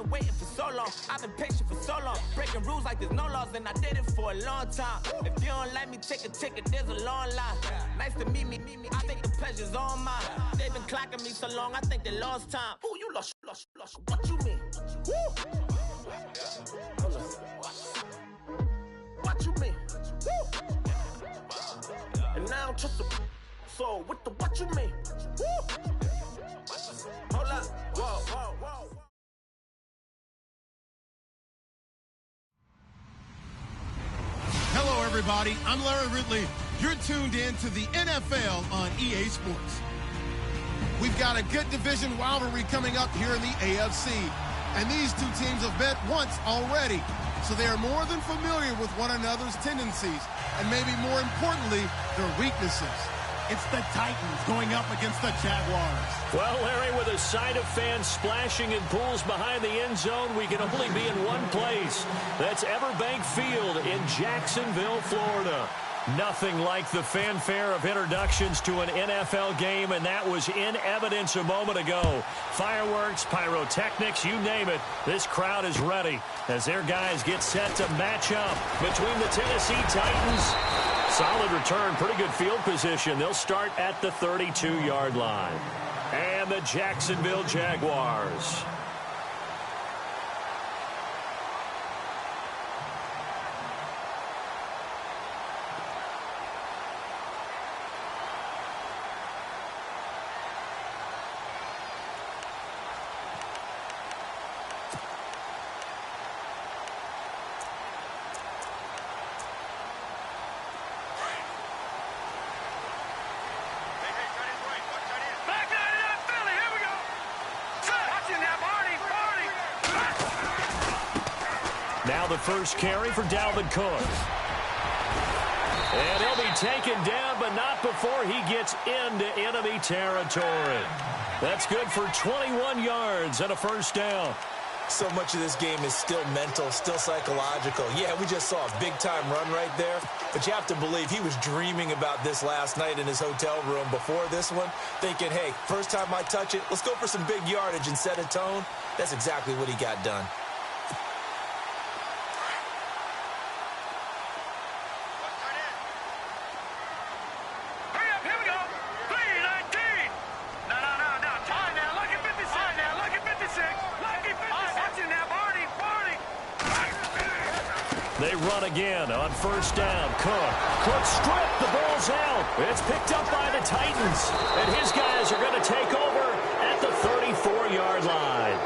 been waiting for so long. I've been patient for so long. Breaking rules like there's no laws, and I did it for a long time. If you don't like me, take a ticket, there's a long line. Nice to meet me. I think the pleasure's all mine. They've been clocking me so long, I think they lost time. Ooh, you lost. What you mean? Woo! What you mean? Woo! And now I don't trust the so what you mean? Woo! Hold up. Whoa. Hello, everybody. I'm Larry Ridley. You're tuned in to the NFL on EA Sports. We've got a good division rivalry coming up here in the AFC. And these two teams have met once already. So they are more than familiar with one another's tendencies. And maybe more importantly, their weaknesses. It's the Titans going up against the Jaguars. Well, Larry, with a sight of fans splashing in pools behind the end zone, we can only be in one place. That's Everbank Field in Jacksonville, Florida. Nothing like the fanfare of introductions to an NFL game, and that was in evidence a moment ago. Fireworks, pyrotechnics, you name it. This crowd is ready as their guys get set to match up between the Tennessee Titans. Solid return, pretty good field position. They'll start at the 32-yard line. And the Jacksonville Jaguars. Now the first carry for Dalvin Cook. And he'll be taken down, but not before he gets into enemy territory. That's good for 21 yards and a first down. So much of this game is still mental, still psychological. Yeah, we just saw a big-time run right there, but you have to believe he was dreaming about this last night in his hotel room before this one, thinking, hey, first time I touch it, let's go for some big yardage and set a tone. That's exactly what he got done. They run again on first down. Cook stripped. The ball's out. It's picked up by the Titans. And his guys are going to take over at the 34-yard line.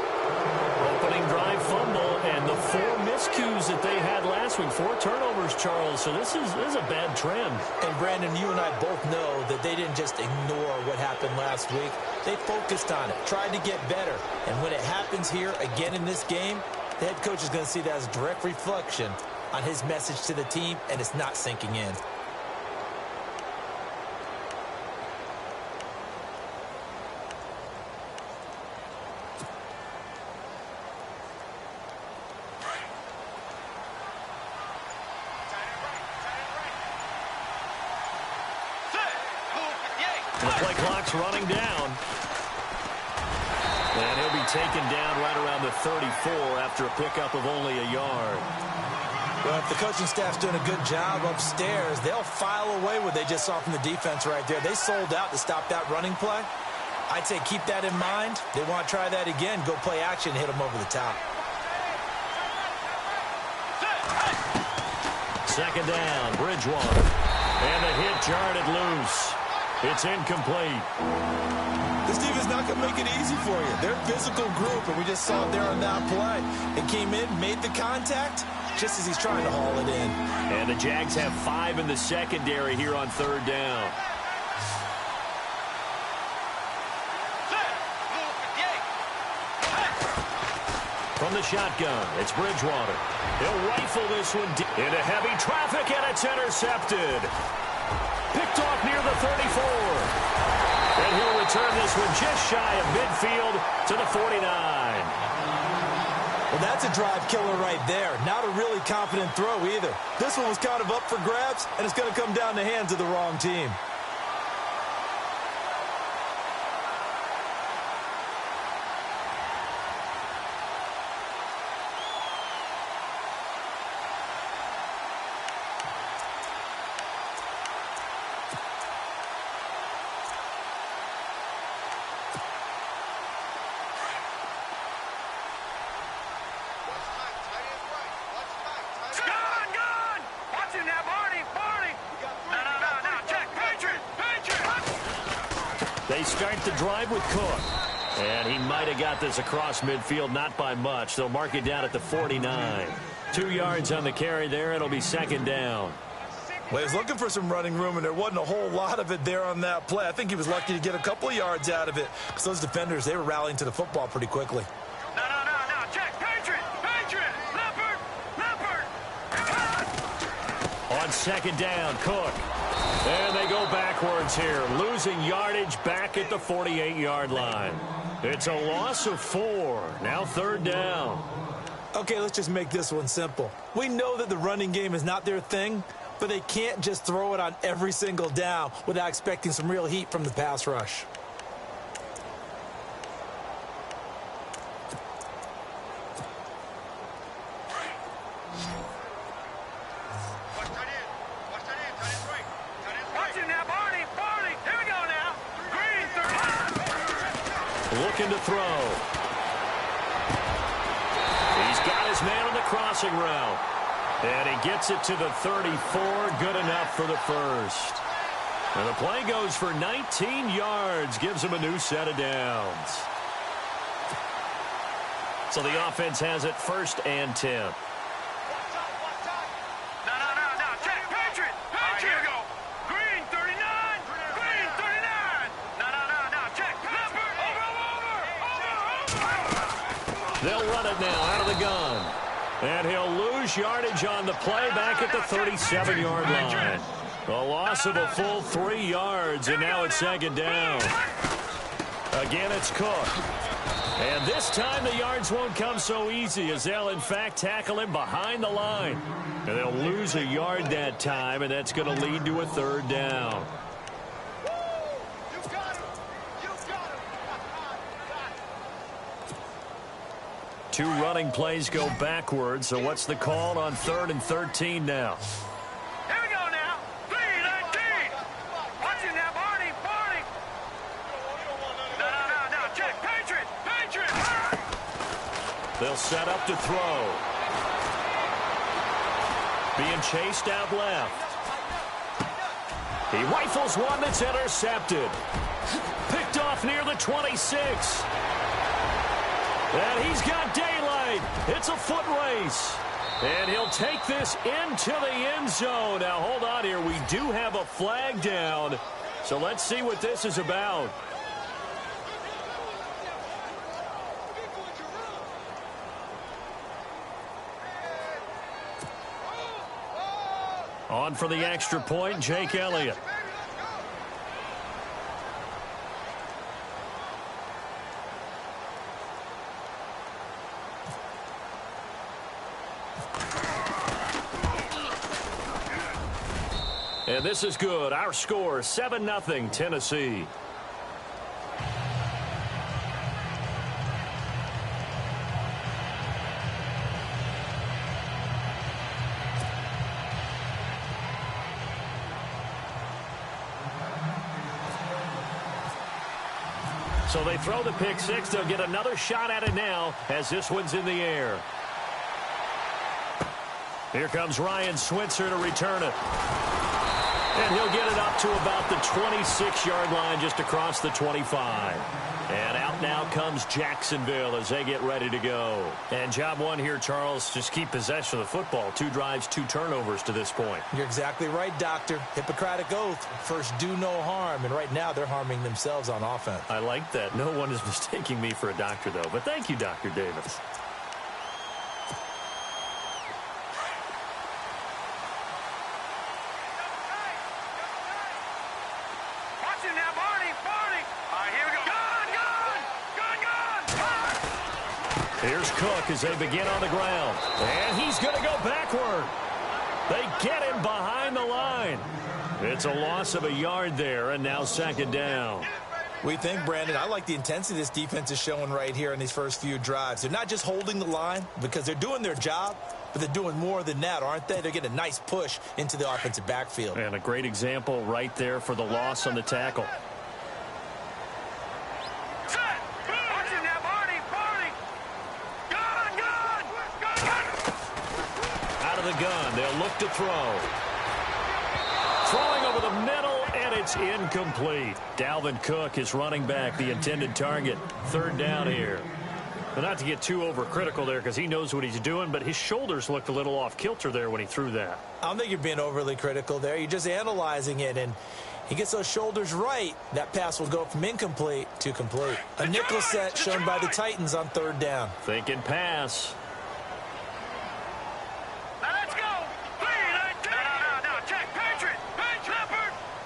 Opening drive fumble and the 4 miscues that they had last week. 4 turnovers, Charles. So this is a bad trend. And, Brandon, you and I both know that they didn't just ignore what happened last week. They focused on it, tried to get better. And when it happens here again in this game, the head coach is going to see that as a direct reflection on his message to the team, and it's not sinking in. The play clock's running down. And he'll be taken down right around the 34 after a pickup of only a yard. Well, if the coaching staff's doing a good job upstairs, they'll file away what they just saw from the defense right there. They sold out to stop that running play. I'd say keep that in mind. They want to try that again. Go play action and hit them over the top. Second down, Bridgewater. And the hit jarred it loose. It's incomplete. This defense not going to make it easy for you. They're a physical group, and we just saw it there on that play. It came in, made the contact, just as he's trying to haul it in. And the Jags have 5 in the secondary here on third down. From the shotgun, it's Bridgewater. He'll rifle this one into heavy traffic, and it's intercepted. Picked off near the 34. And he'll return this one just shy of midfield to the 49. Well, that's a drive killer right there. Not a really confident throw either. This one was kind of up for grabs, and it's going to come down the hands of the wrong team. start the drive with Cook. And he might have got this across midfield, not by much. They'll mark it down at the 49. 2 yards on the carry there. It'll be second down. Well, he was looking for some running room, and there wasn't a whole lot of it there on that play. I think he was lucky to get a couple of yards out of it because those defenders, they were rallying to the football pretty quickly. No. Check. Patriot. Leopard. On second down, Cook. And they go backwards here, losing yardage back at the 48-yard line. It's a loss of 4. Now third down. Okay, let's just make this one simple. We know that the running game is not their thing, but they can't just throw it on every single down without expecting some real heat from the pass rush. Looking to throw. He's got his man on the crossing route. And he gets it to the 34. Good enough for the first. And the play goes for 19 yards. Gives him a new set of downs. So the offense has it 1st and 10. No. Check. Patriot. Here we go. Green 39. No. Check. Leopard. Over. They'll run it now out of the gun. And he'll lose yardage on the play back at the 37-yard line. A loss of a full 3 yards, and now it's second down. Again, it's Cook. And this time the yards won't come so easy as they'll, in fact, tackle him behind the line. And they'll lose a yard that time, and that's going to lead to a third down. Two running plays go backwards, so what's the call on 3rd and 13 now? Here we go now. 3-19. Watch it now, Barney. No. Check. Patriot. They'll set up to throw. Being chased out left. He rifles one that's intercepted. Picked off near the 26. And he's got daylight. It's a foot race. And he'll take this into the end zone. Now, hold on here. We do have a flag down. So let's see what this is about. On for the extra point, Jake Elliott. And this is good. Our score, 7-0 Tennessee. So they throw the pick six. They'll get another shot at it now as this one's in the air. Here comes Ryan Switzer to return it. And he'll get it up to about the 26-yard line, just across the 25. And out now comes Jacksonville as they get ready to go. And job one here, Charles, just keep possession of the football. 2 drives, 2 turnovers to this point. You're exactly right, Doctor. Hippocratic oath. First, do no harm. And right now, they're harming themselves on offense. I like that. No one is mistaking me for a doctor, though. But thank you, Dr. Davis. Here's Cook as they begin on the ground. And he's going to go backward. They get him behind the line. It's a loss of a yard there, and now second down. We think, Brandon, I like the intensity this defense is showing right here in these first few drives. They're not just holding the line because they're doing their job, but they're doing more than that, aren't they? They're getting a nice push into the offensive backfield. And a great example right there for the loss on the tackle. Out of the gun, they'll look to throw. Throwing over the middle, and It's incomplete. Dalvin Cook is running back, the intended target. Third down here. But not to get too overcritical there because he knows what he's doing, but his shoulders looked a little off kilter there when he threw that. I don't think you're being overly critical there. You're just analyzing it, and he gets those shoulders right. That pass will go from incomplete to complete. A nickel set shown by the Titans on third down. Thinking pass. Now let's go. No. Check. Patriot.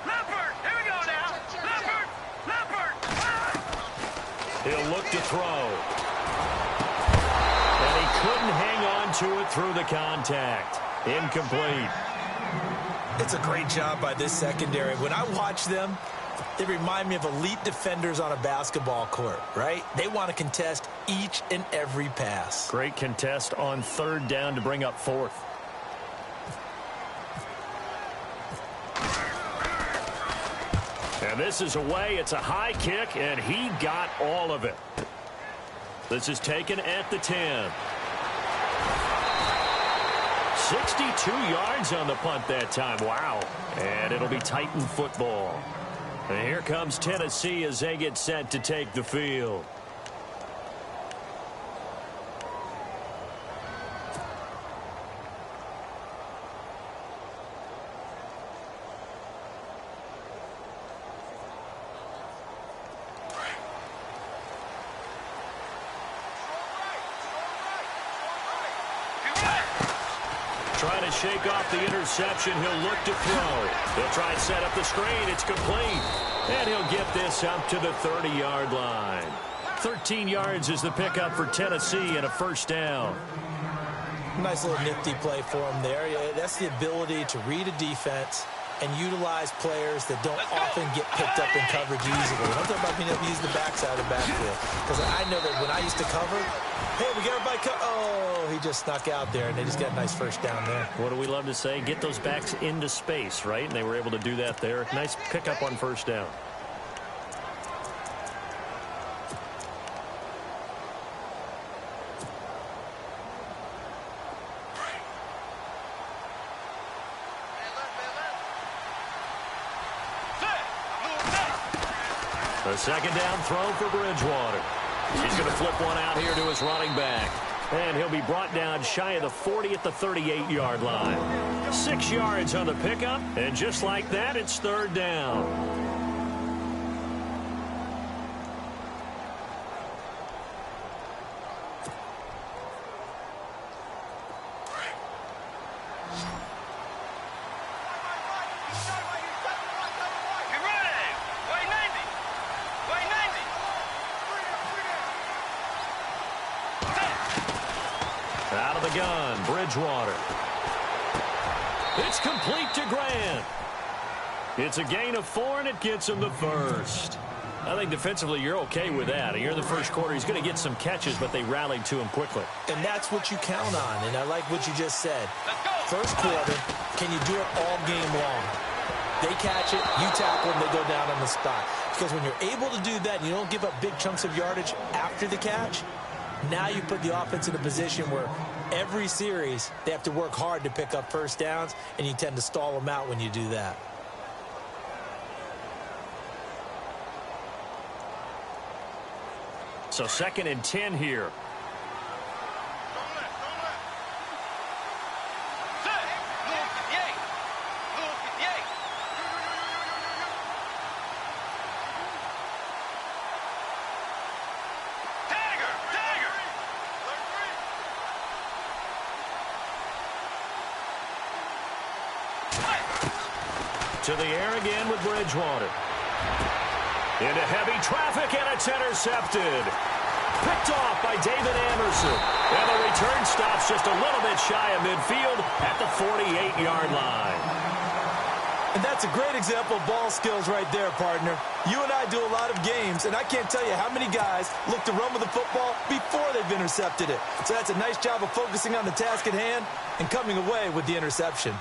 Leopard. Here we go now. Leopard. He'll look to throw. And he couldn't hang on to it through the contact. Incomplete. It's a great job by this secondary. When I watch them, they remind me of elite defenders on a basketball court, right? They want to contest each and every pass. Great contest on third down to bring up fourth. And this is away. It's a high kick, and he got all of it. This is taken at the 10. 62 yards on the punt that time. Wow. And it'll be Titan football. And here comes Tennessee as they get set to take the field. Trying to shake off the interception. He'll look to throw. He'll try and set up the screen. It's complete. And he'll get this up to the 30-yard line. 13 yards is the pickup for Tennessee and a first down. Nice little nifty play for him there. That's the ability to read a defense and utilize players that don't often get picked up in coverage easily. I'm talking about being able to use the backside of the backfield. Because I know that when I used to cover, hey, we got everybody oh, he just snuck out there, and they just got a nice first down there. What do we love to say? Get those backs into space, right? And they were able to do that there. Nice pickup on first down. A second down throw for Bridgewater. He's going to flip one out here to his running back. And he'll be brought down shy of the 40 at the 38-yard line. 6 yards on the pickup, and just like that, it's third down. Out of the gun, Bridgewater. It's complete to Grant. It's a gain of 4, and it gets him the first. I think defensively you're okay with that. Here in the first quarter, he's going to get some catches, but they rallied to him quickly. And that's what you count on, and I like what you just said. First quarter, can you do it all game long? They catch it, you tackle them, they go down on the spot. Because when you're able to do that and you don't give up big chunks of yardage after the catch, now you put the offense in a position where every series they have to work hard to pick up first downs, and you tend to stall them out when you do that. So 2nd and 10 here. To the air again with Bridgewater. Into heavy traffic, and it's intercepted. Picked off by David Anderson. And the return stops just a little bit shy of midfield at the 48-yard line. And that's a great example of ball skills right there, partner. You and I do a lot of games, and I can't tell you how many guys look to run with the football before they've intercepted it. So that's a nice job of focusing on the task at hand and coming away with the interception.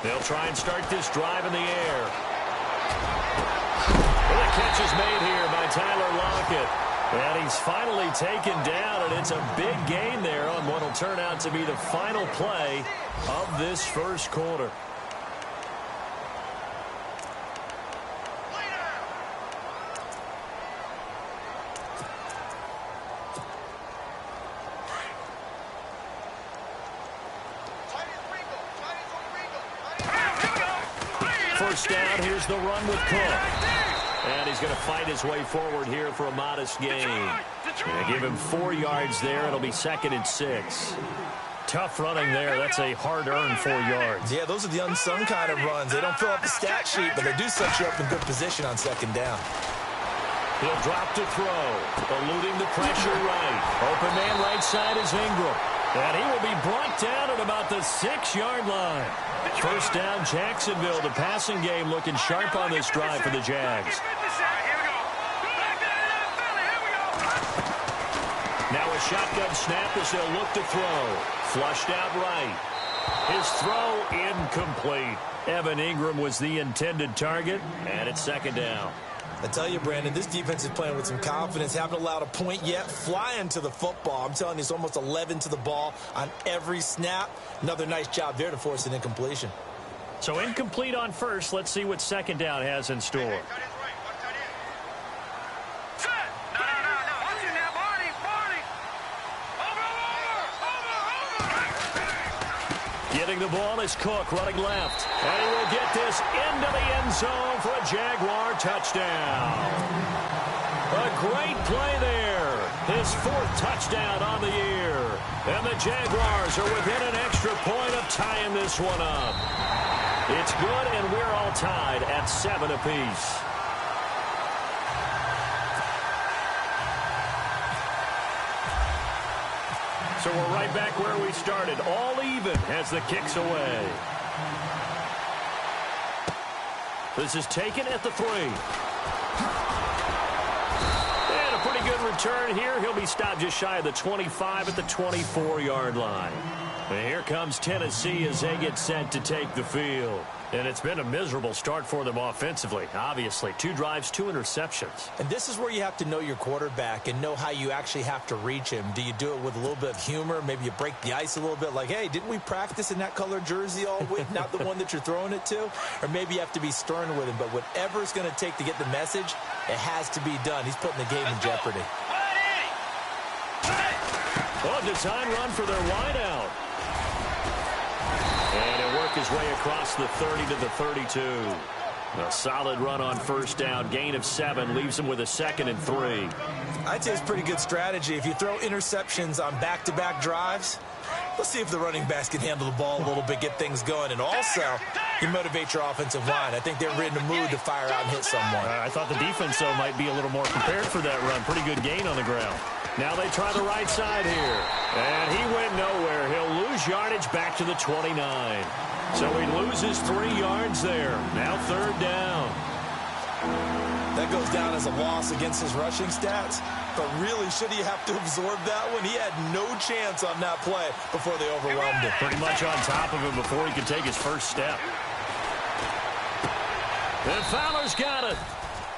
They'll try and start this drive in the air. Well, the catch is made here by Tyler Lockett. And he's finally taken down, and it's a big gain there on what will turn out to be the final play of this first quarter. First down, here's the run with Cook. And he's going to fight his way forward here for a modest gain. And give him 4 yards there. It'll be 2nd and 6. Tough running there. That's a hard-earned 4 yards. Yeah, those are the unsung kind of runs. They don't fill up the stat sheet, but they do set you up in good position on 2nd down. He'll drop to throw. Eluding the pressure right. Open man right side is Ingram. And he will be brought down at about the 6-yard line. First down, Jacksonville. The passing game looking sharp on this drive for the Jags. Now a shotgun snap as they'll look to throw. Flushed out right. His throw incomplete. Evan Ingram was the intended target, and it's 2nd down. I tell you, Brandon, this defense is playing with some confidence. Haven't allowed a point yet. Flying to the football. I'm telling you, it's almost 11 to the ball on every snap. Another nice job there to force an incompletion. So incomplete on first. Let's see what 2nd down has in store. Getting the ball is Cook, running left. And he will get this into the end zone for a Jaguar touchdown. A great play there. His 4th touchdown on the year. And the Jaguars are within an extra point of tying this one up. It's good, and we're all tied at 7 apiece. So we're right back where we started, all even as the kick's away. This is taken at the 3. And a pretty good return here. He'll be stopped just shy of the 25 at the 24-yard line. And here comes Tennessee as they get set to take the field. And it's been a miserable start for them offensively, obviously. 2 drives, 2 interceptions. And this is where you have to know your quarterback and know how you actually have to reach him. Do you do it with a little bit of humor? Maybe you break the ice a little bit like, hey, didn't we practice in that color jersey all week? Not the one that you're throwing it to? Or maybe you have to be stern with him. But whatever it's going to take to get the message, it has to be done. He's putting the game in jeopardy. Oh, design run for their wideout. And he'll work his way across the 30 to the 32. A solid run on first down. Gain of 7 leaves him with a 2nd and 3. I'd say it's pretty good strategy. If you throw interceptions on back-to-back drives, let's see if the running backs can handle the ball a little bit, get things going. And also, you motivate your offensive line. I think they're in the mood to fire out and hit someone. I thought the defense, though, might be a little more prepared for that run. Pretty good gain on the ground. Now they try the right side here. And he went nowhere. He'll lose yardage back to the 29. So he loses 3 yards there. Now 3rd down. That goes down as a loss against his rushing stats. But really, should he have to absorb that one? He had no chance on that play before they overwhelmed him. Pretty much on top of him before he could take his first step. And Fowler's got it.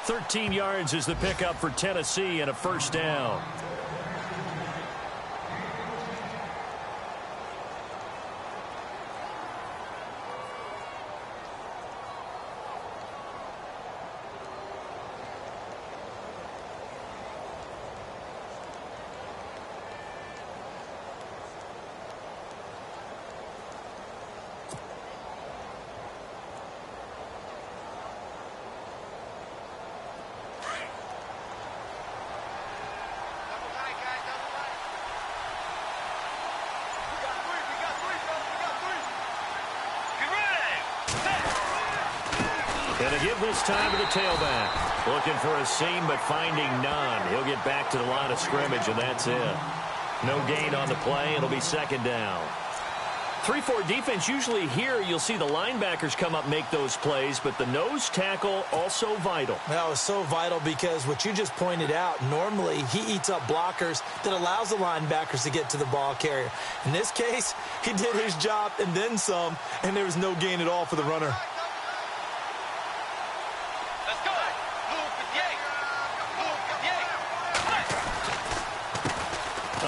13 yards is the pickup for Tennessee and a first down. And a give this time to the tailback. Looking for a seam, but finding none. He'll get back to the line of scrimmage, and that's it. No gain on the play. It'll be 2nd down. 3-4 defense, usually here you'll see the linebackers come up make those plays, but the nose tackle also vital. That was so vital because what you just pointed out, normally he eats up blockers that allows the linebackers to get to the ball carrier. In this case, he did his job and then some, and there was no gain at all for the runner.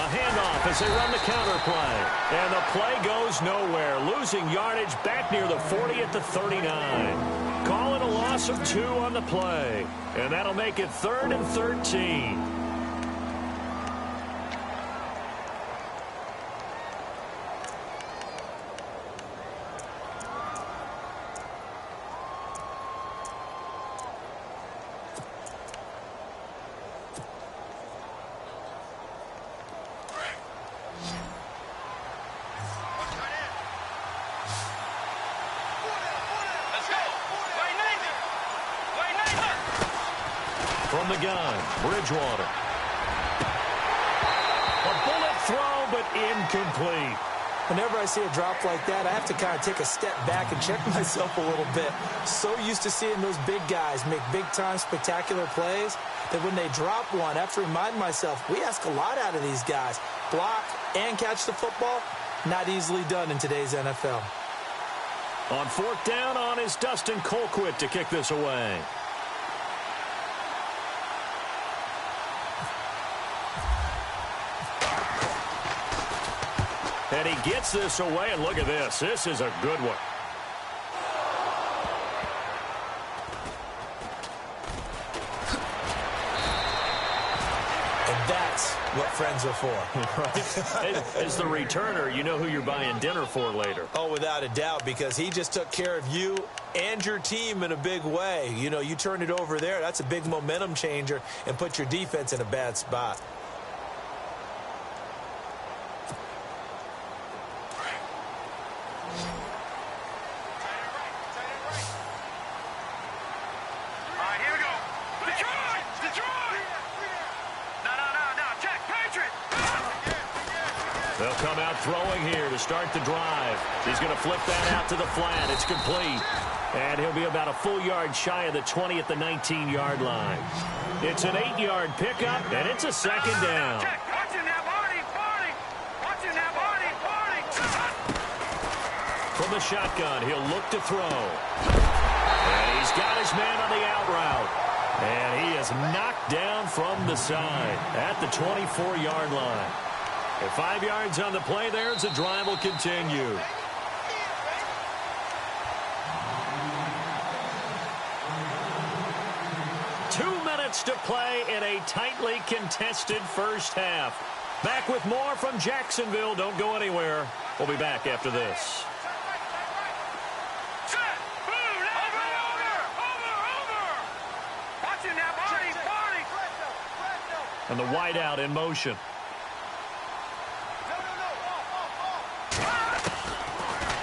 A handoff as they run the counter play. And the play goes nowhere. Losing yardage back near the 40 at the 39. Call it a loss of 2 on the play. And that'll make it 3rd and 13. From the gun, Bridgewater. A bullet throw, but incomplete. Whenever I see a drop like that, I have to kind of take a step back and check myself a little bit. So used to seeing those big guys make big-time spectacular plays that when they drop one, I have to remind myself, we ask a lot out of these guys. Block and catch the football, not easily done in today's NFL. On 4th down on is Dustin Colquitt to kick this away. And he gets this away, and look at this. This is a good one. And that's what friends are for. Right? As the returner, you know who you're buying dinner for later. Oh, without a doubt, because he just took care of you and your team in a big way. You know, you turn it over there, that's a big momentum changer and put your defense in a bad spot. They'll come out throwing here to start the drive. He's going to flip that out to the flat. It's complete. And he'll be about a full yard shy of the 20 at the 19-yard line. It's an 8-yard pickup, and it's a 2nd down. From the shotgun, he'll look to throw. And he's got his man on the out route. And he is knocked down from the side at the 24-yard line. And 5 yards on the play there as the drive will continue. Two minutes to play in a tightly contested first half. Back with more from Jacksonville. Don't go anywhere. We'll be back after this. And the wideout in motion.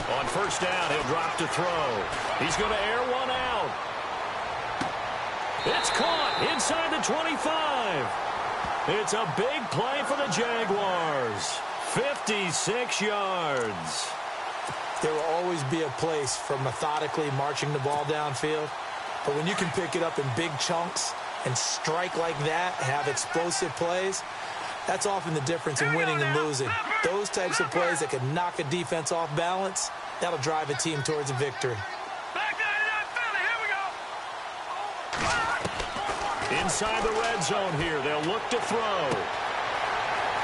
On 1st down, he'll drop to throw. He's going to air one out. It's caught inside the 25. It's a big play for the Jaguars. 56 yards. There will always be a place for methodically marching the ball downfield. But when you can pick it up in big chunks and strike like that, have explosive plays, that's often the difference in winning and losing. Those types of plays that can knock a defense off balance, that'll drive a team towards a victory. Inside the red zone here, they'll look to throw.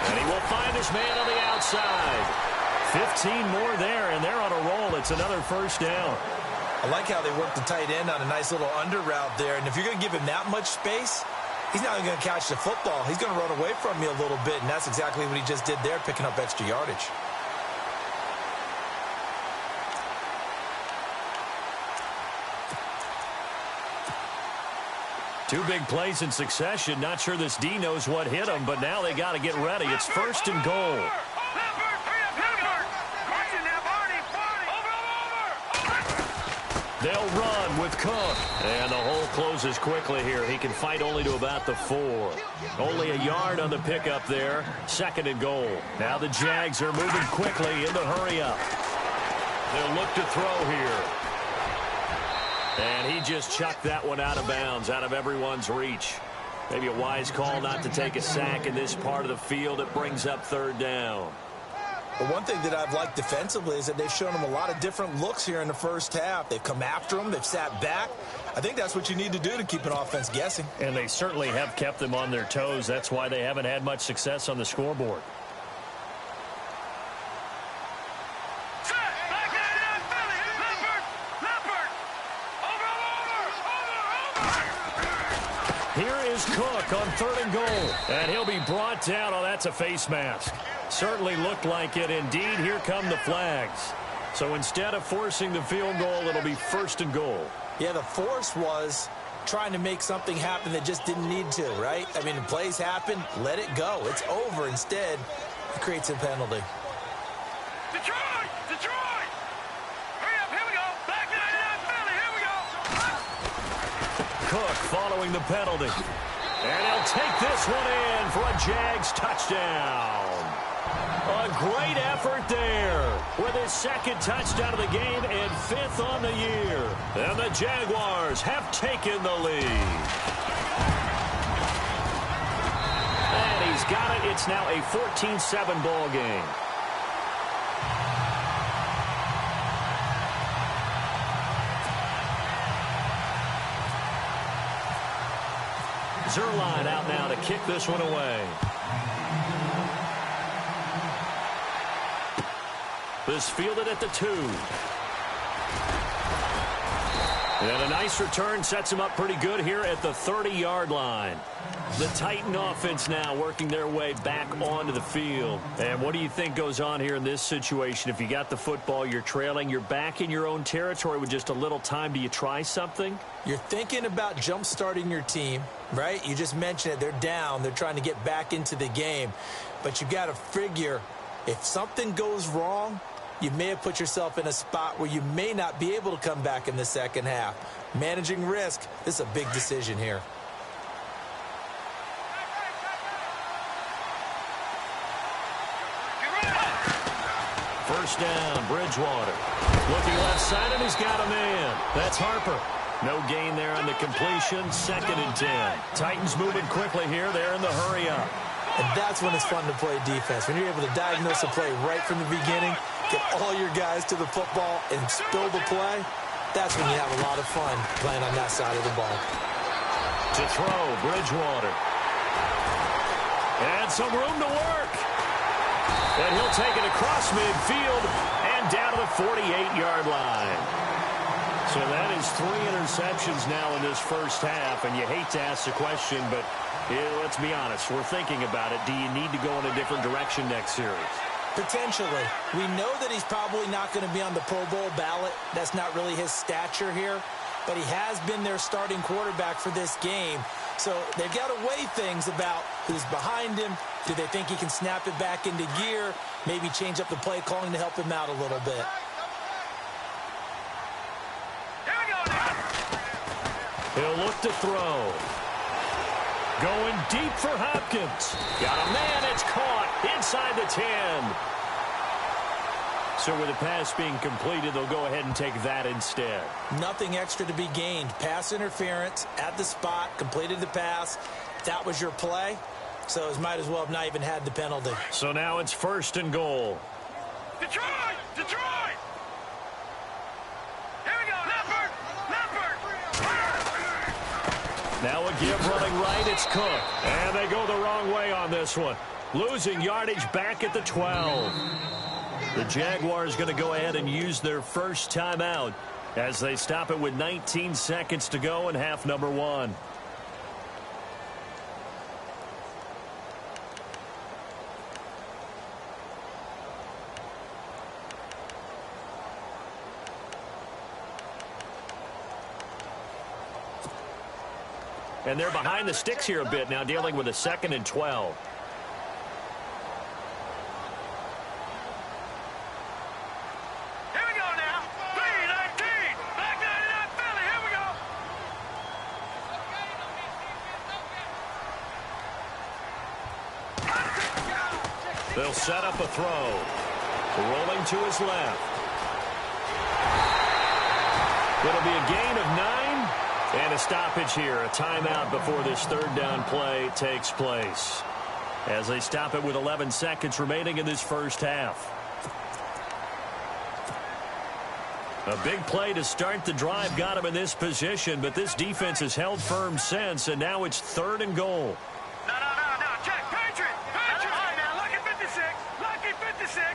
And he will find his man on the outside. 15 more there, and they're on a roll. It's another 1st down. I like how they work the tight end on a nice little under route there. And if you're going to give him that much space, he's not even going to catch the football. He's going to run away from you a little bit, and that's exactly what he just did there, picking up extra yardage. Two big plays in succession. Not sure this D knows what hit him, but now they got to get ready. It's 1st and goal. They'll run with Cook. And the hole closes quickly here. He can fight only to about the 4. Only a yard on the pickup there. 2nd and goal. Now the Jags are moving quickly in the hurry up. They'll look to throw here. And he just chucked that one out of bounds, out of everyone's reach. Maybe a wise call not to take a sack in this part of the field. It brings up 3rd down. But one thing that I've liked defensively is that they've shown him a lot of different looks here in the first half. They've come after him. They've sat back. I think that's what you need to do to keep an offense guessing. And they certainly have kept them on their toes. That's why they haven't had much success on the scoreboard. Here is Cook on 3rd and goal. And he'll be brought down. Oh, that's a face mask. Certainly looked like it. Indeed, here come the flags. So instead of forcing the field goal, it'll be 1st and goal. Yeah, the force was trying to make something happen that just didn't need to, right? I mean, plays happen, let it go. It's over. Instead, it creates a penalty. Detroit! Detroit! Hurry up, here we go. Back 99 Philly, here we go. Cook following the penalty. And he'll take this one in for a Jags touchdown. A great effort there with his 2nd touchdown of the game and 5th on the year. And the Jaguars have taken the lead. And he's got it. It's now a 14-7 ball game. Zerline out now to kick this one away. This fielded at the 2. And a nice return sets him up pretty good here at the 30-yard line. The Titan offense now working their way back onto the field. And what do you think goes on here in this situation? If you got the football, you're trailing, you're back in your own territory with just a little time. Do you try something? You're thinking about jump-starting your team, right? You just mentioned it. They're down. They're trying to get back into the game. But you got to figure if something goes wrong, you may have put yourself in a spot where you may not be able to come back in the second half. Managing risk, this is a big decision here. First down, Bridgewater. Looking left side, and he's got a man. That's Harper. No gain there on the completion. 2nd and 10. Titans moving quickly here. They're in the hurry up. And that's when it's fun to play defense. When you're able to diagnose a play right from the beginning, get all your guys to the football and spill the play, that's when you have a lot of fun playing on that side of the ball. To throw, Bridgewater. And some room to work. And he'll take it across midfield and down to the 48-yard line. So that is 3 interceptions now in this first half. And you hate to ask the question, but let's be honest. We're thinking about it. Do you need to go in a different direction next series? Potentially. We know that he's probably not going to be on the Pro Bowl ballot. That's not really his stature here. But he has been their starting quarterback for this game. So they've got to weigh things about who's behind him. Do they think he can snap it back into gear? Maybe change up the play calling to help him out a little bit. Here we go now. He'll look to throw. Going deep for Hopkins. Got a man. It's caught inside the 10. So with the pass being completed, they'll go ahead and take that instead. Nothing extra to be gained. Pass interference at the spot, completed the pass. That was your play. So it might as well have not even had the penalty. So now it's 1st and goal. Detroit! Detroit! Here we go, Leopard! Leopard! Now a give running right, it's Cook. And they go the wrong way on this one. Losing yardage back at the 12. The Jaguars going to go ahead and use their first timeout as they stop it with 19 seconds to go in half number 1. And they're behind the sticks here a bit now, dealing with a 2nd and 12. Here we go now. 3-19. Back 99 Philly. Here we go. They'll set up a throw. Rolling to his left. It'll be a gain of 9. And a stoppage here, a timeout before this 3rd down play takes place. As they stop it with 11 seconds remaining in this first half. A big play to start the drive got him in this position, but this defense has held firm since, and now it's 3rd and goal. No. Check. Patriot. All right, now, lucky 56. Lucky 56.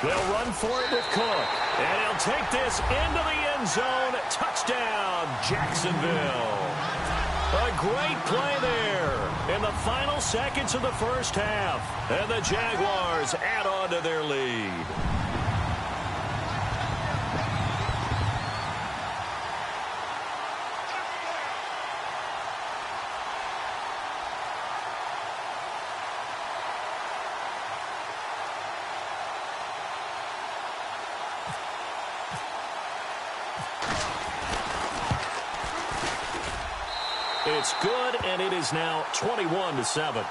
They'll run for it with Cook. And he'll take this into the end zone. Touchdown, Jacksonville. A great play there in the final seconds of the first half. And the Jaguars add on to their lead. It's good, and it is now 21-7.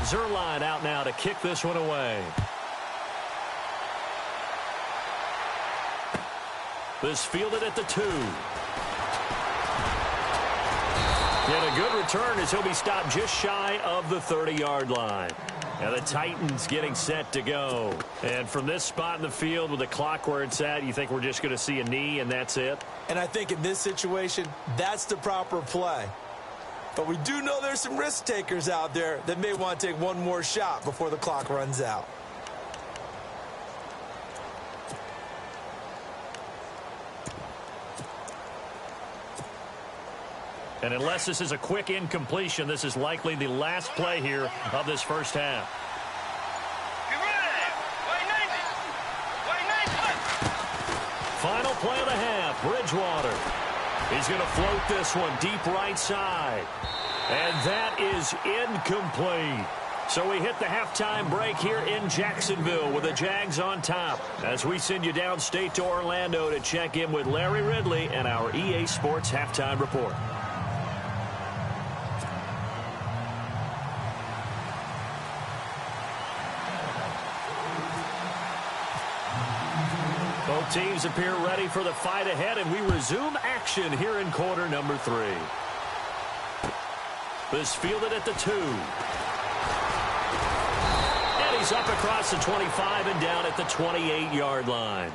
Zerline out now to kick this one away. This fielded at the 2. And a good return as he'll be stopped just shy of the 30-yard line. And the Titans getting set to go. And from this spot in the field with the clock where it's at, you think we're just going to see a knee and that's it? And I think in this situation, that's the proper play. But we do know there's some risk takers out there that may want to take one more shot before the clock runs out. And unless this is a quick incompletion, this is likely the last play here of this first half. Final play of the half, Bridgewater. He's going to float this one deep right side. And that is incomplete. So we hit the halftime break here in Jacksonville with the Jags on top as we send you downstate to Orlando to check in with Larry Ridley and our EA Sports Halftime Report. Both teams appear ready for the fight ahead, and we resume action here in quarter number 3. This fielded at the 2. And he's up across the 25 and down at the 28-yard line.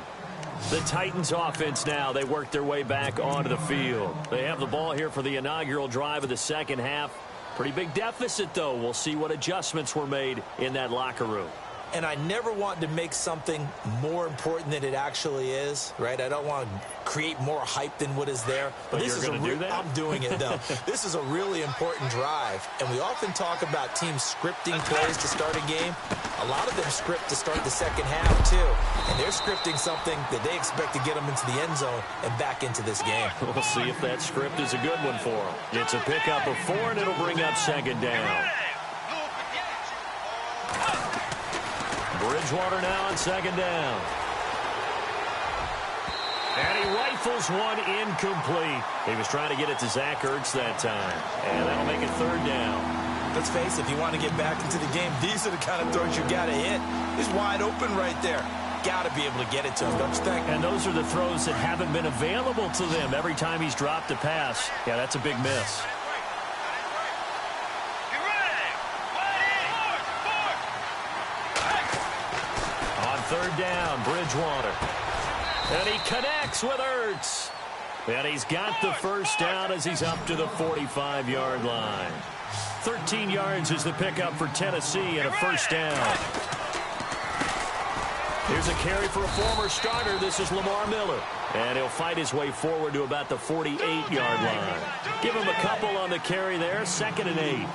The Titans offense now, they work their way back onto the field. They have the ball here for the inaugural drive of the second half. Pretty big deficit, though. We'll see what adjustments were made in that locker room. And I never want to make something more important than it actually is, right? I don't want to create more hype than what is there. But this you're going to do that? I'm doing it, though. This is a really important drive. And we often talk about teams scripting plays to start a game. A lot of them script to start the second half, too. And they're scripting something that they expect to get them into the end zone and back into this game. We'll see if that script is a good one for them. It's a pickup of 4, and it'll bring up second down. Bridgewater now on second down. And he rifles one incomplete. He was trying to get it to Zach Ertz that time. And that'll make it third down. Let's face it, if you want to get back into the game, these are the kind of throws you got to hit. He's wide open right there. Got to be able to get it to him, don't you think? And those are the throws that haven't been available to them every time he's dropped a pass. Yeah, that's a big miss. Third down, Bridgewater. And he connects with Ertz. And he's got the first down as he's up to the 45-yard line. 13 yards is the pickup for Tennessee and a first down. Here's a carry for a former starter. This is Lamar Miller. And he'll fight his way forward to about the 48-yard line. Give him a couple on the carry there. 2nd and 8.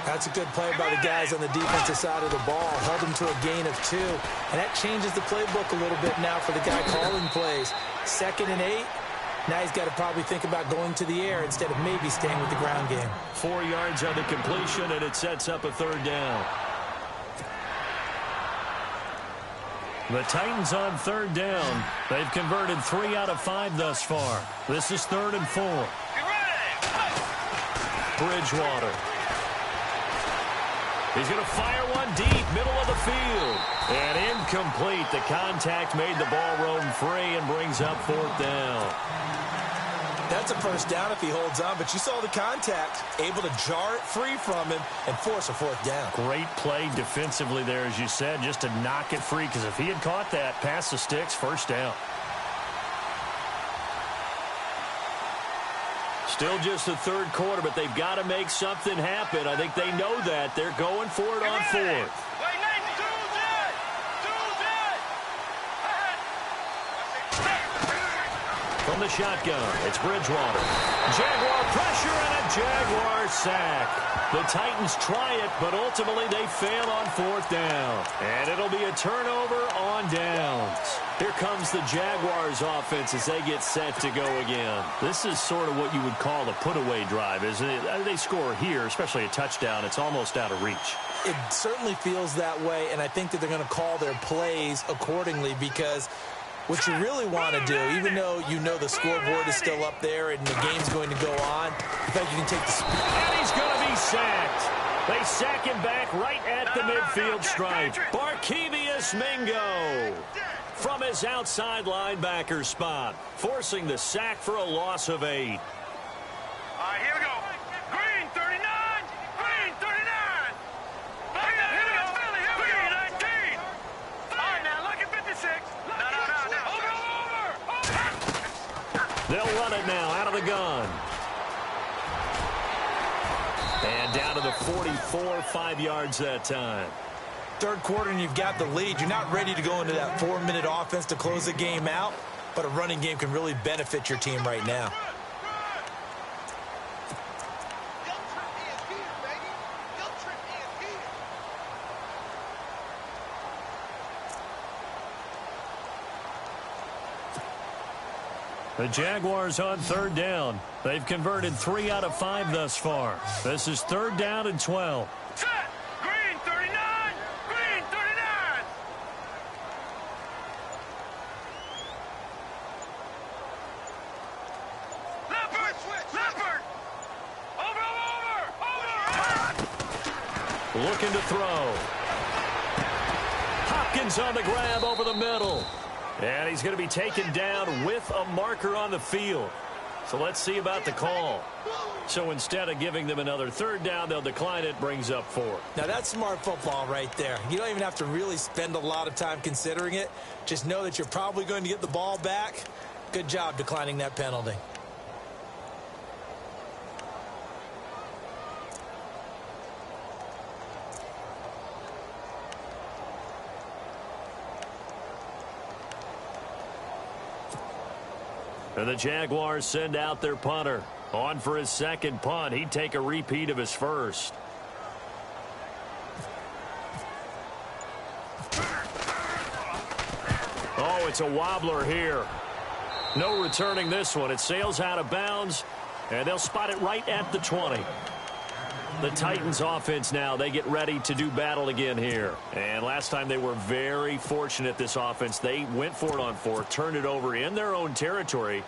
That's a good play by the guys on the defensive side of the ball. Held them to a gain of 2. And that changes the playbook a little bit now for the guy calling plays. 2nd and 8. Now he's got to probably think about going to the air instead of maybe staying with the ground game. 4 yards on the completion, and it sets up a third down. The Titans on third down. They've converted 3 out of 5 thus far. This is 3rd and 4. He's going to fire one deep, middle of the field. And incomplete. The contact made the ball roam free and brings up 4th down. That's a first down if he holds on, but you saw the contact, able to jar it free from him and force a 4th down. Great play defensively there, as you said, just to knock it free, because if he had caught that, past the sticks, 1st down. Still just the 3rd quarter, but they've got to make something happen. I think they know that. They're going for it on 4th. From the shotgun, it's Bridgewater. Jaguar pressure and a Jaguar sack. The Titans try it, but ultimately they fail on 4th down. And it'll be a turnover on downs. Here comes the Jaguars offense as they get set to go again. This is sort of what you would call a put-away drive, isn't it? They score here, especially a touchdown. It's almost out of reach. It certainly feels that way, and I think that they're going to call their plays accordingly, because what you really want to do, even though you know the scoreboard is still up there and the game's going to go on, I think you can take the speed. And he's going to be sacked. They sack him back right at the midfield stripe. Barkevious Mingo from his outside linebacker spot, forcing the sack for a loss of 8. All right, here we go. Green 39. Green 39. Here we go. Green 19. All right, now look at 56. Over. They'll run it now out of the gun. And down to the 44, 5 yards that time. 3rd quarter and you've got the lead. You're not ready to go into that 4-minute offense to close the game out, but a running game can really benefit your team right now. The Jaguars on 3rd down. They've converted 3 out of 5 thus far. This is 3rd down and 12. Set. Green 39. Green 39. Leopard. Over. Looking to throw. Hopkins on the grab over the middle. And he's going to be taken down with a marker on the field. So let's see about the call. So instead of giving them another 3rd down, they'll decline it, brings up 4. Now that's smart football right there. You don't even have to really spend a lot of time considering it. Just know that you're probably going to get the ball back. Good job declining that penalty. And the Jaguars send out their punter. On for his 2nd punt. He'd take a repeat of his 1st. Oh, it's a wobbler here. No returning this one. It sails out of bounds, and they'll spot it right at the 20. The Titans offense now, they get ready to do battle again here. And last time they were very fortunate, this offense. They went for it on 4, turned it over in their own territory,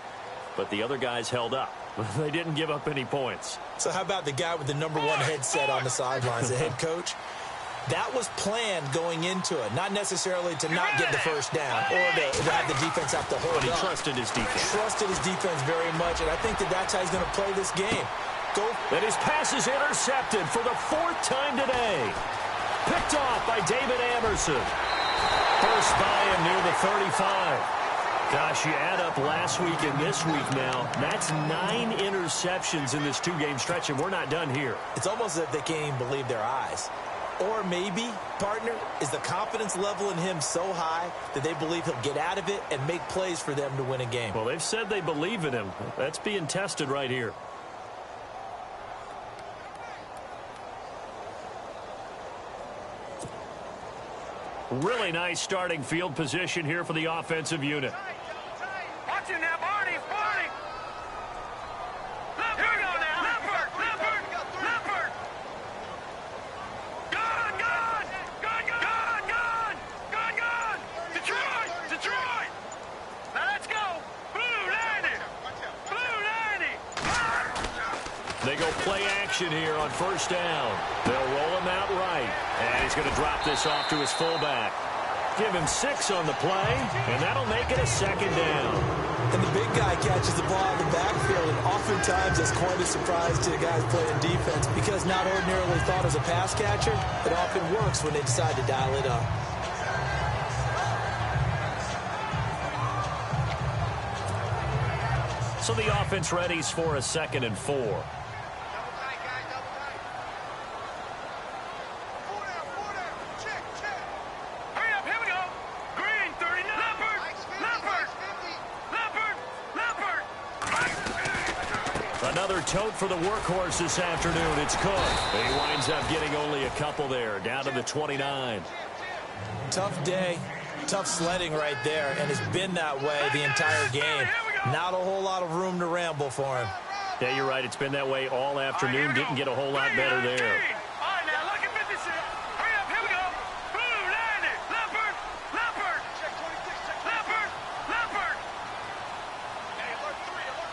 but the other guys held up. They didn't give up any points. So how about the guy with the number 1 headset on the sidelines, the head coach? That was planned going into it, not necessarily to not get the 1st down or to have the defense have to hold But he up. trusted his defense. Trusted his defense very much, and I think that that's how he's going to play this game. And his pass is intercepted for the 4th time today. Picked off by David Amerson. First by him near the 35. Gosh, you add up last week and this week now. That's 9 interceptions in this 2-game stretch, and we're not done here. It's almost as if they can't even believe their eyes. Or maybe, partner, is the confidence level in him so high that they believe he'll get out of it and make plays for them to win a game. Well, they've said they believe in him. That's being tested right here. Really nice starting field position here for the offensive unit. Watch him now, Barney. Here we go now. Leopard. Gun. Detroit. Now let's go. Blue 90. They They go play action here on first down. They'll roll him out right. And he's going to drop this off to his fullback. Give him 6 on the play, and that'll make it a second down. And the big guy catches the ball in the backfield, and oftentimes it's quite a surprise to the guys playing defense because not ordinarily thought as a pass catcher, it often works when they decide to dial it up. So the offense readies for a 2nd and 4. Another tote for the workhorse this afternoon. It's Cook. He winds up getting only a couple there, down to the 29. Tough day, tough sledding right there, and it's been that way the entire game. Not a whole lot of room to ramble for him. Yeah, you're right. It's been that way all afternoon. Didn't get a whole lot better there.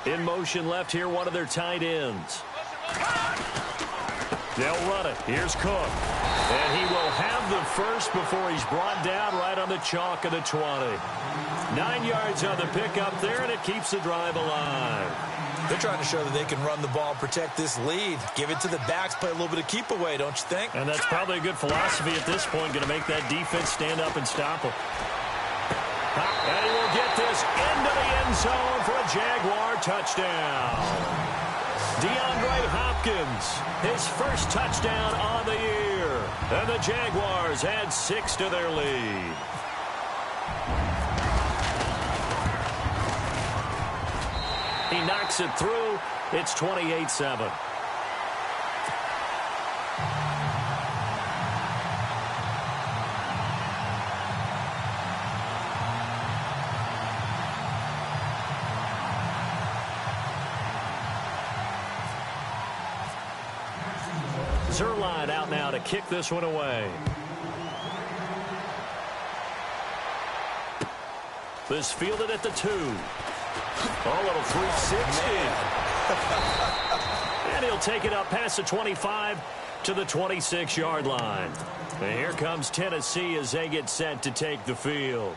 In motion left here, one of their tight ends. They'll run it. Here's Cook. And he will have the first before he's brought down right on the chalk of the 20. 9 yards on the pickup there, and it keeps the drive alive. They're trying to show that they can run the ball and protect this lead. Give it to the backs, play a little bit of keep away, don't you think? And that's probably a good philosophy at this point, going to make that defense stand up and stop them. And he will get this into the end zone for a Jaguar touchdown. DeAndre Hopkins, his first touchdown on the year. And the Jaguars add 6 to their lead. He knocks it through. It's 28-7. Zerline out now to kick this one away. This fielded at the 2. A little 360. And he'll take it up past the 25 to the 26-yard line. And here comes Tennessee as they get set to take the field.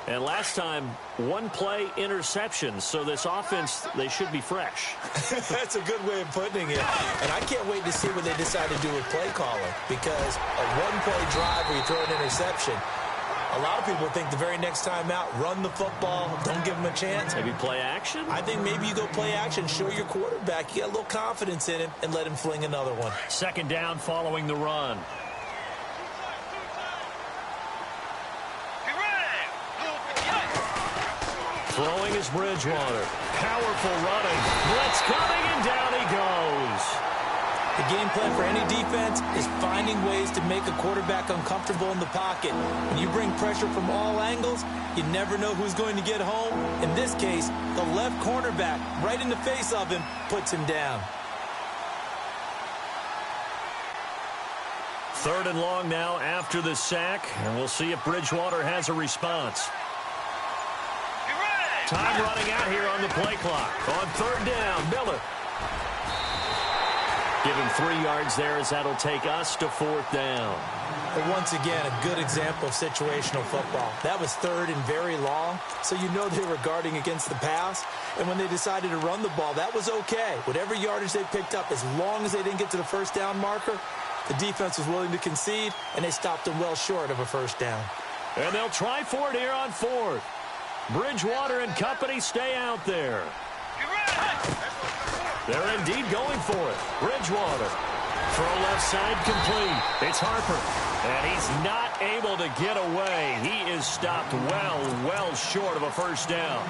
And last time, 1 play interception. So this offense, they should be fresh. That's a good way of putting it. And I can't wait to see what they decide to do with play calling. Because a 1-play drive where you throw an interception, a lot of people think the very next time out, run the football, don't give them a chance. Maybe play action? I think maybe you go play action, show your quarterback you got a little confidence in him, and let him fling another one. 2nd down following the run. Throwing is Bridgewater. Powerful running. Blitz coming, and down he goes. The game plan for any defense is finding ways to make a quarterback uncomfortable in the pocket. When you bring pressure from all angles, you never know who's going to get home. In this case, the left cornerback, right in the face of him, puts him down. 3rd and long now after the sack, and we'll see if Bridgewater has a response. Time running out here on the play clock. On 3rd down, Miller. Give him 3 yards there as that'll take us to 4th down. But once again, a good example of situational football. That was 3rd and very long, so you know they were guarding against the pass. And when they decided to run the ball, that was okay. Whatever yardage they picked up, as long as they didn't get to the 1st down marker, the defense was willing to concede, and they stopped them well short of a 1st down. And they'll try for it here on 4th. Bridgewater and company stay out there. They're indeed going for it. Bridgewater. Throw left side complete. It's Harper. And he's not able to get away. He is stopped well short of a 1st down.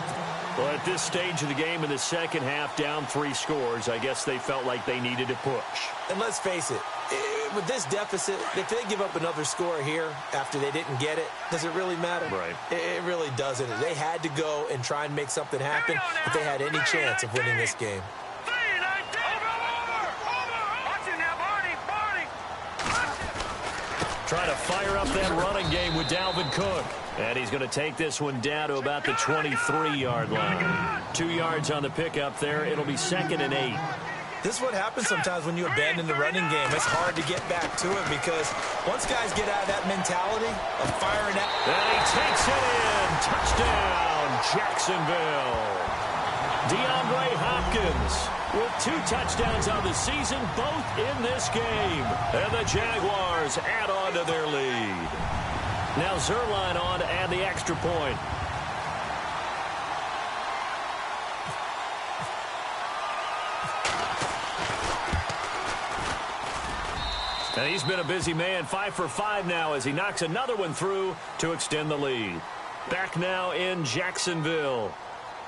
Well, at this stage of the game in the second half, down 3 scores, I guess they felt like they needed to push. And let's face it, with this deficit, if they give up another score here after they didn't get it, does it really matter? Right. It really doesn't. They had to go and try and make something happen if they had any chance of winning this game. Trying to fire up that running game with Dalvin Cook. And he's going to take this one down to about the 23-yard line. 2 yards on the pickup there. It'll be 2nd and 8. This is what happens sometimes when you abandon the running game. It's hard to get back to it because once guys get out of that mentality of firing at... And he takes it in. Touchdown, Jacksonville. DeAndre Hopkins with 2 touchdowns on the season, both in this game. And the Jaguars add on to their lead. Now Zerline on to add the extra point. And he's been a busy man, 5 for 5 now as he knocks another one through to extend the lead. Back now in Jacksonville.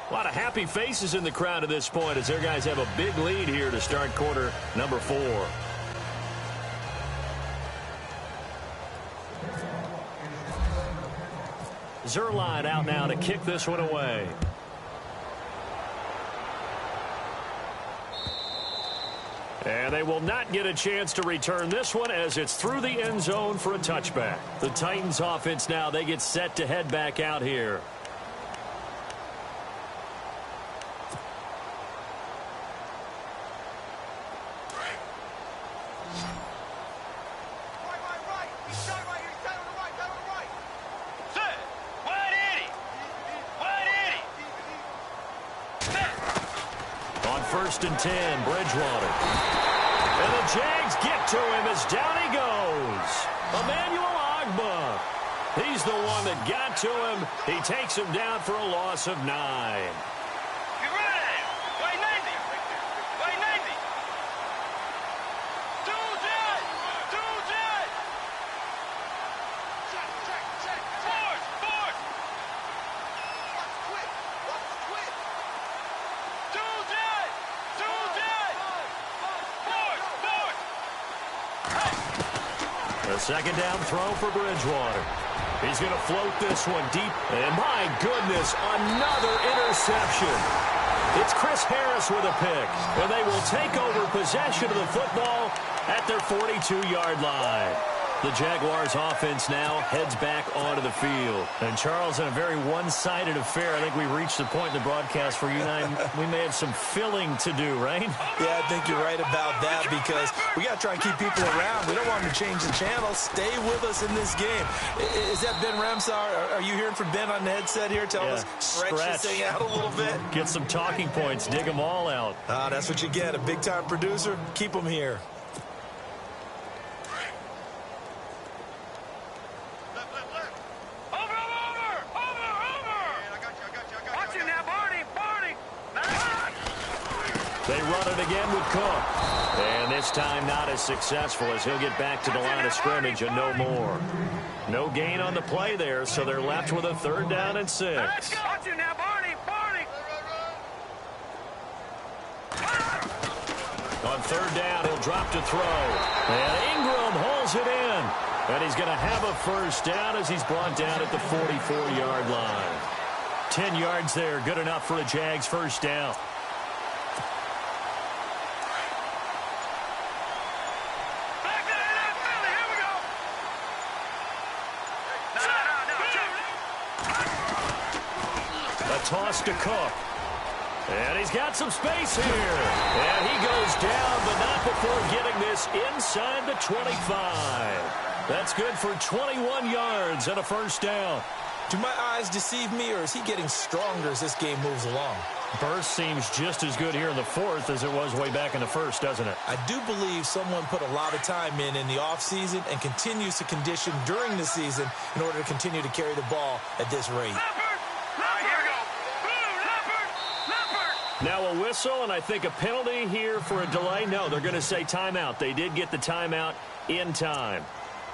A lot of happy faces in the crowd at this point as their guys have a big lead here to start quarter number 4. Zerline out now to kick this one away. And they will not get a chance to return this one as it's through the end zone for a touchback. The Titans offense now, they get set to head back out here. On 1st and 10, Bridgewater. And the Jags get to him as down he goes. Emmanuel Ogbah. He's the one that got to him. He takes him down for a loss of 9. A second down throw for Bridgewater. He's going to float this one deep. And my goodness, another interception. It's Chris Harris with a pick. And they will take over possession of the football at their 42-yard line. The Jaguars offense now heads back onto the field. And Charles, in a very one-sided affair, I think we reached the point in the broadcast where you and I, we may have some filling to do, right? Yeah, I think you're right about that because we got to try and keep people around. We don't want them to change the channel. Stay with us in this game. Is that Ben Ramsar? Are you hearing from Ben on the headset here? Tell us, stretch this thing out a little bit. Get some talking points. Dig them all out. That's what you get. A big-time producer. Keep them here. They run it again with Cook. And this time not as successful as he'll get back to the line of scrimmage and no more. No gain on the play there, so they're left with a 3rd down and 6. Watch you now, Barney! On 3rd down, he'll drop to throw. And Ingram holds it in. And he's going to have a 1st down as he's brought down at the 44-yard line. 10 yards there, good enough for a Jags 1st down. Toss to Cook. And he's got some space here. And he goes down, but not before getting this inside the 25. That's good for 21 yards and a 1st down. Do my eyes deceive me, or is he getting stronger as this game moves along? Burst seems just as good here in the 4th as it was way back in the 1st, doesn't it? I do believe someone put a lot of time in the offseason and continues to condition during the season in order to continue to carry the ball at this rate. Now a whistle, and I think a penalty here for a delay. No, they're going to say timeout. They did get the timeout in time.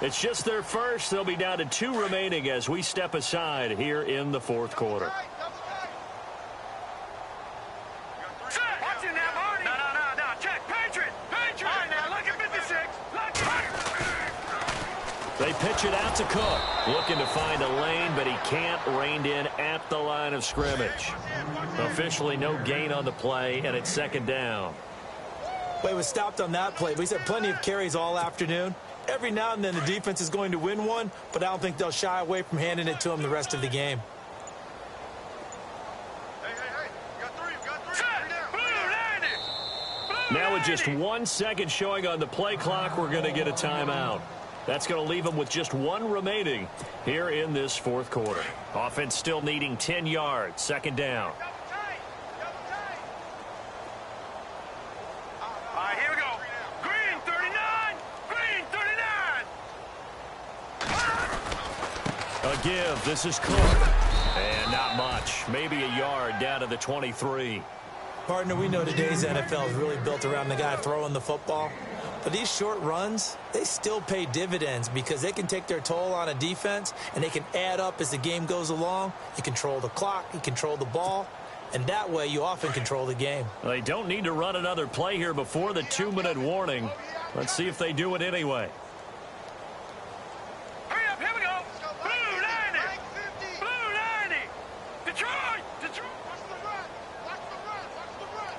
It's just their first. They'll be down to 2 remaining as we step aside here in the 4th quarter. They pitch it out to Cook. Looking to find a lane, but he can't. Reined in at the line of scrimmage. Officially no gain on the play, and it's 2nd down. Well, he was stopped on that play, but he's had plenty of carries all afternoon. Every now and then the defense is going to win one, but I don't think they'll shy away from handing it to him the rest of the game. Hey, you got 3, Blue 90! Blue Now with just 1 second showing on the play clock, we're going to get a timeout. That's going to leave them with just one remaining here in this fourth quarter. Offense still needing 10 yards. Second down. All right, here we go. Green 39. Green 39. A give. This is Cook. And not much. Maybe a yard down to the 23. Partner, we know today's NFL is really built around the guy throwing the football. But these short runs, they still pay dividends because they can take their toll on a defense and they can add up as the game goes along. You control the clock, you control the ball, and that way you often control the game. They don't need to run another play here before the 2-minute warning. Let's see if they do it anyway. Hurry up, here we go. Blue 90. Blue 90. Detroit. Detroit. Watch the run. Watch the run. Watch the run.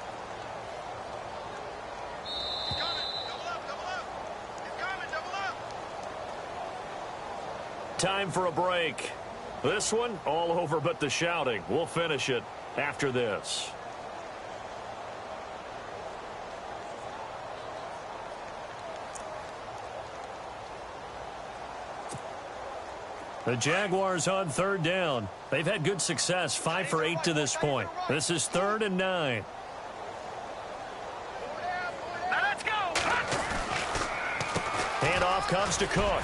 He's coming. Double up. Double up. He's coming. Double up. Time for a break. This one, all over but the shouting. We'll finish it after this. The Jaguars on third down. They've had good success, 5 for 8 to this point. This is 3rd and 9. Now let's go. Handoff comes to Cook.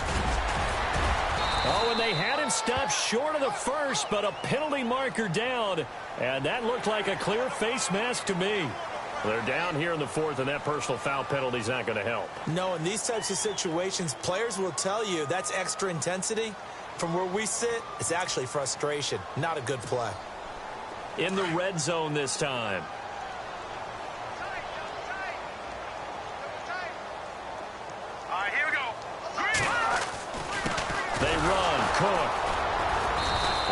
Oh, and they had him stopped short of the first, but a penalty marker down. And that looked like a clear face mask to me. They're down here in the 4th, and that personal foul penalty is not going to help. No, in these types of situations, players will tell you that's extra intensity. From where we sit, it's actually frustration, not a good play. In the red zone this time. All right, here we go. Green. They run, Cook.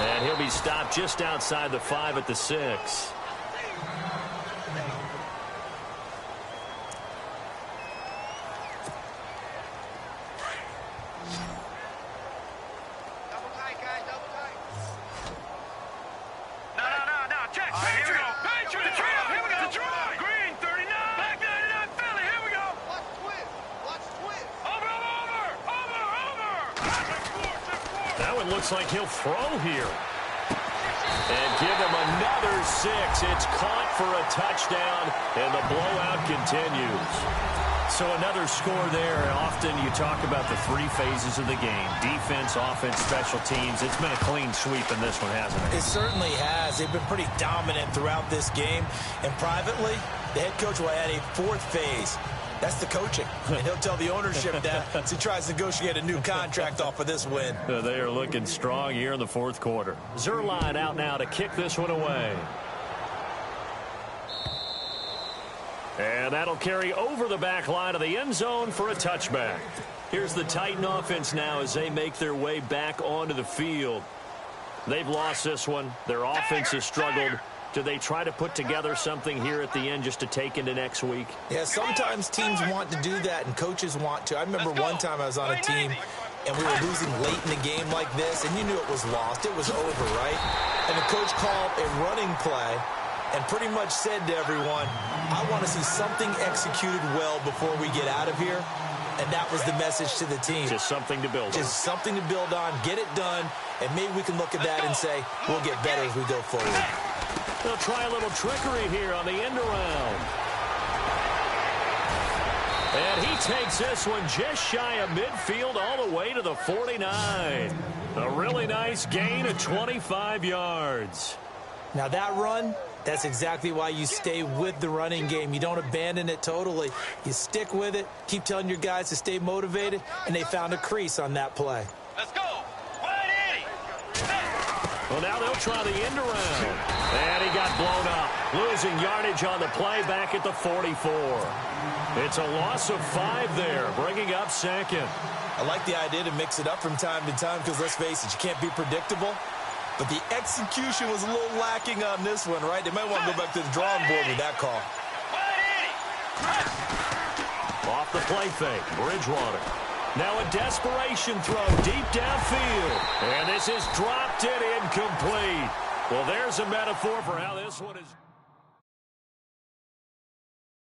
And he'll be stopped just outside the 5 at the 6. Looks like he'll throw here. And give him another 6. It's caught for a touchdown, and the blowout continues. So another score there. Often you talk about the 3 phases of the game. Defense, offense, special teams. It's been a clean sweep in this one, hasn't it? It certainly has. They've been pretty dominant throughout this game. And privately, the head coach will add a 4th phase. That's the coaching. And he'll tell the ownership that as he tries to negotiate a new contract off of this win. They are looking strong here in the 4th quarter. Zerline out now to kick this one away. And that'll carry over the back line of the end zone for a touchback. Here's the Titan offense now as they make their way back onto the field. They've lost this one. Their offense has struggled. Do they try to put together something here at the end just to take into next week? Yeah, sometimes teams want to do that and coaches want to. I remember one time I was on a team and we were losing late in the game like this, and you knew it was lost. It was over, right? And the coach called a running play and pretty much said to everyone, I want to see something executed well before we get out of here. And that was the message to the team. Just something to build on. Just something to build on, get it done, and maybe we can look at that and say, we'll get better as we go forward. They'll try a little trickery here on the end around. And he takes this one just shy of midfield all the way to the 49. A really nice gain of 25 yards. Now that run, that's exactly why you stay with the running game. You don't abandon it totally. You stick with it, keep telling your guys to stay motivated, and they found a crease on that play. Let's go. 180. Well, now they'll try the end around. And he got blown up. Losing yardage on the play back at the 44. It's a loss of 5 there, bringing up 2nd. I like the idea to mix it up from time to time because, let's face it, you can't be predictable. But the execution was a little lacking on this one, right? They might want to go back to the drawing board with that call. 180. Off the play fake, Bridgewater. Now a desperation throw deep downfield. And this is dropped it incomplete. Well, there's a metaphor for how this one is.